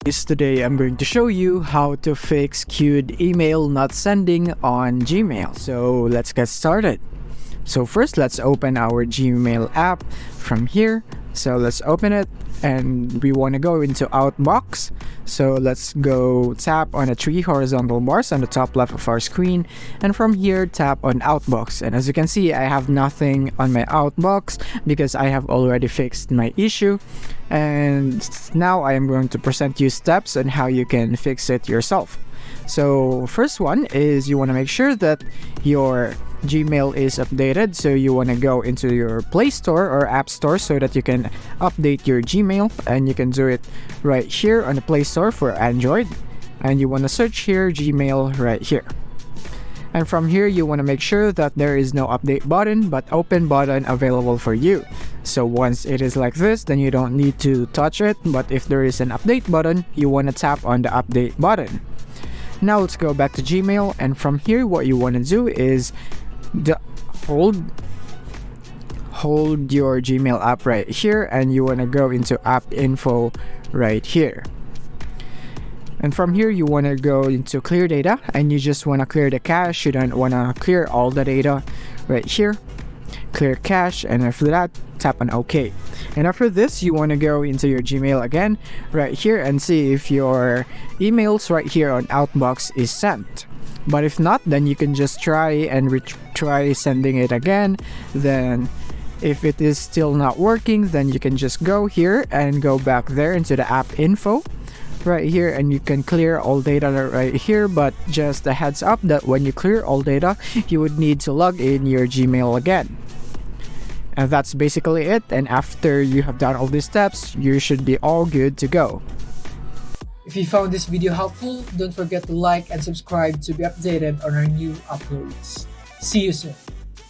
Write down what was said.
Today I'm going to show you how to fix queued email not sending on Gmail. So let's get started. So first, let's open our Gmail app from here. So let's open it, and we want to go into Outbox. So let's go tap on the three horizontal bars on the top left of our screen, and from here tap on Outbox. And as you can see, I have nothing on my Outbox because I have already fixed my issue. And now I am going to present you steps on how you can fix it yourself. So first one is you want to make sure that your Gmail is updated. So you want to go into your Play Store or App Store so that you can update your Gmail, and you can do it right here on the Play Store for Android. And you want to search here Gmail right here. And from here you want to make sure that there is no update button but open button available for you. So once it is like this, then you don't need to touch it, but if there is an update button, you want to tap on the update button. Now let's go back to Gmail, and from here what you want to do is hold your Gmail app right here, and you want to go into app info right here. And from here you want to go into clear data, and you just want to clear the cache. You don't want to clear all the data right here. Clear cache, and after that tap on OK. And after this you want to go into your Gmail again right here and see if your emails right here on Outbox is sent. But if not, then you can just try and try sending it again. Then if it is still not working, then you can just go here and go back there into the app info right here, and you can clear all data right here. But just a heads up that when you clear all data, you would need to log in your Gmail again. And that's basically it. And after you have done all these steps, you should be all good to go. If you found this video helpful, don't forget to like and subscribe to be updated on our new uploads. See you soon.